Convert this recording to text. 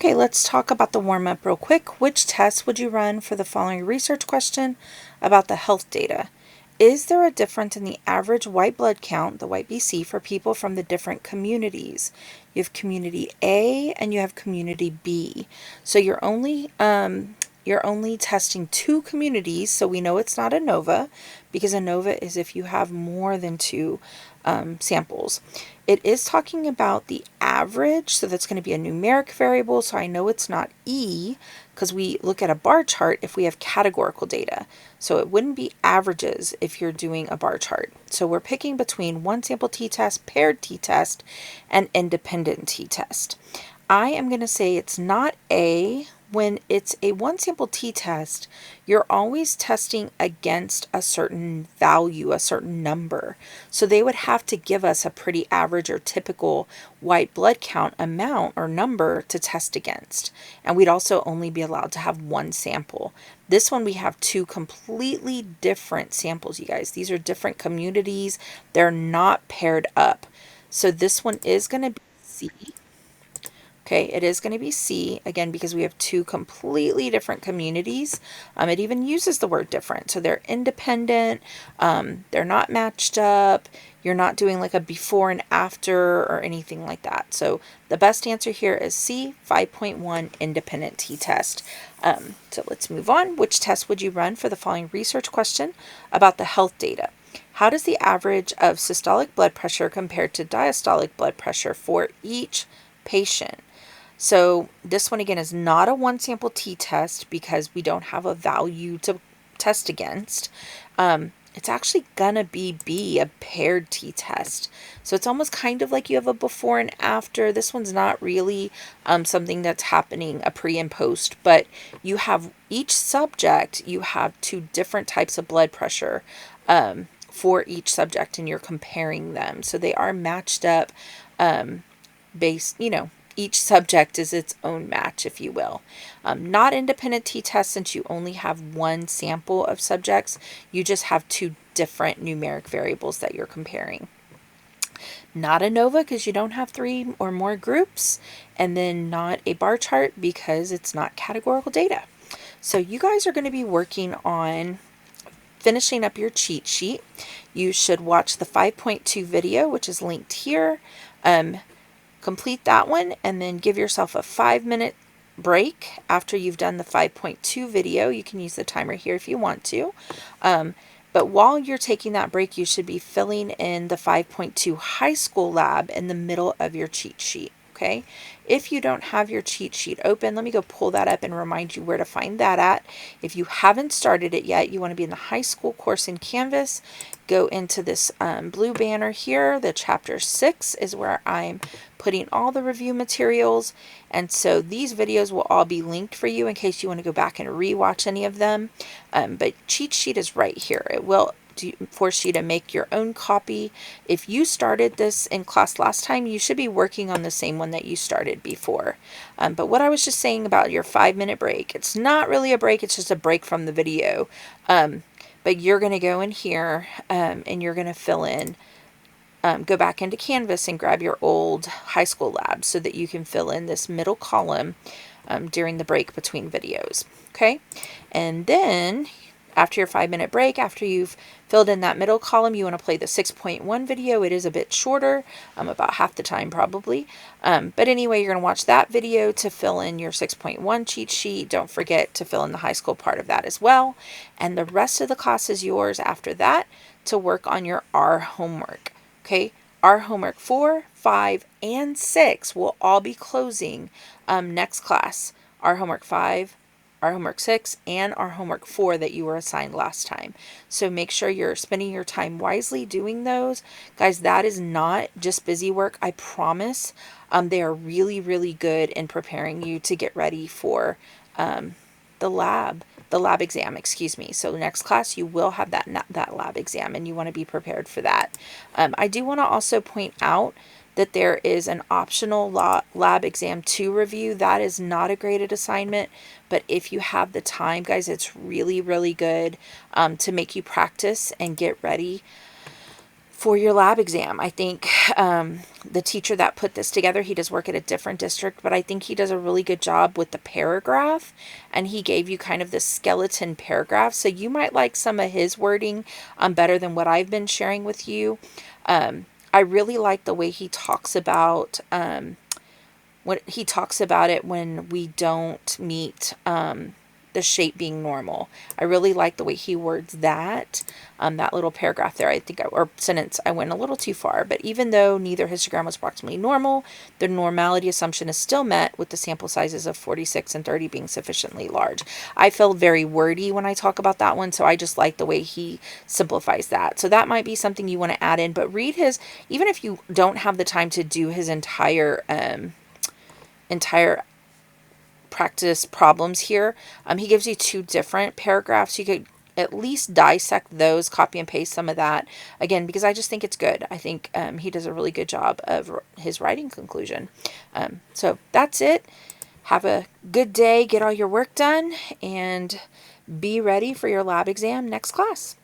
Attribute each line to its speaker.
Speaker 1: Okay, let's talk about the warm-up real quick. Which test would you run for the following research question about the health data? Is there a difference in the average white blood count, the white BC, for people from the different communities? You have community A and you have community B. So you're only testing two communities, so we know it's not ANOVA, because ANOVA is if you have more than two samples. It is talking about the average, so that's going to be a numeric variable, so I know it's not E, because we look at a bar chart if we have categorical data. So it wouldn't be averages if you're doing a bar chart. So we're picking between one sample t-test, paired t-test, and independent t-test. I am going to say it's not A. When it's a one sample t-test, you're always testing against a certain value, a certain number. So they would have to give us a pretty average or typical white blood count amount or number to test against. And we'd also only be allowed to have one sample. This one we have two completely different samples, you guys. These are different communities. They're not paired up. So this one is going to be C. Okay, it is going to be C, again, because we have two completely different communities. It even uses the word different. So they're independent, they're not matched up, you're not doing like a before and after or anything like that. So the best answer here is C, 5.1 independent t-test. So let's move on. Which test would you run for the following research question about the health data? How does the average of systolic blood pressure compare to diastolic blood pressure for each patient? So this one again is not a one sample t-test because we don't have a value to test against. It's actually gonna be B, a paired t-test. So it's almost kind of like you have a before and after. This one's not really something that's happening a pre and post, but you have each subject, you have two different types of blood pressure for each subject, and you're comparing them. So they are matched up based, each subject is its own match, if you will. Not independent t-test since you only have one sample of subjects. You just have two different numeric variables that you're comparing. Not ANOVA because you don't have three or more groups, and then not a bar chart because it's not categorical data. So you guys are going to be working on finishing up your cheat sheet. You should watch the 5.2 video, which is linked here. Complete that one and then give yourself a 5-minute break after you've done the 5.2 video. You can use the timer here if you want to. But while you're taking that break, you should be filling in the 5.2 high school lab in the middle of your cheat sheet. Okay. If you don't have your cheat sheet open, let me go pull that up and remind you where to find that at. If you haven't started it yet, you want to be in the high school course in Canvas. Go into this blue banner here. The chapter 6 is where I'm putting all the review materials. And so these videos will all be linked for you in case you want to go back and rewatch any of them. But cheat sheet is right here. It will force you to make your own copy. If you started this in class last time, you should be working on the same one that you started before. But what I was just saying about your 5-minute break, it's not really a break, it's just a break from the video. But you're going to go in here and you're going to fill in, go back into Canvas and grab your old high school lab so that you can fill in this middle column during the break between videos. Okay, and then after your 5-minute break, after you've filled in that middle column, you want to play the 6.1 video. It is a bit shorter, about half the time probably. But anyway, you're going to watch that video to fill in your 6.1 cheat sheet. Don't forget to fill in the high school part of that as well. And the rest of the class is yours after that to work on your R homework. Okay, our homework 4, 5, and 6 will all be closing next class. Our homework 5, our homework 6, and our homework 4 that you were assigned last time. So make sure you're spending your time wisely doing those. Guys, that is not just busy work, I promise. They are really, really good in preparing you to get ready for the lab exam, excuse me. So next class you will have that lab exam, and you want to be prepared for that. I do want to also point out that there is an optional lab exam 2 review. That is not a graded assignment, but if you have the time, guys, it's really, really good to make you practice and get ready for your lab exam. I think the teacher that put this together, he does work at a different district, but I think he does a really good job with the paragraph, and he gave you kind of this skeleton paragraph. So you might like some of his wording better than what I've been sharing with you. I really like the way he talks about it when we don't meet the shape being normal. I really like the way he words that. That little paragraph there, or sentence, I went a little too far. But even though neither histogram was approximately normal, the normality assumption is still met with the sample sizes of 46 and 30 being sufficiently large. I feel very wordy when I talk about that one, so I just like the way he simplifies that. So that might be something you want to add in, but read his, even if you don't have the time to do his entire practice problems here. He gives you 2 different paragraphs. You could at least dissect those, copy and paste some of that, again, because I just think it's good. I think he does a really good job of his writing conclusion. So that's it. Have a good day, get all your work done, and be ready for your lab exam next class.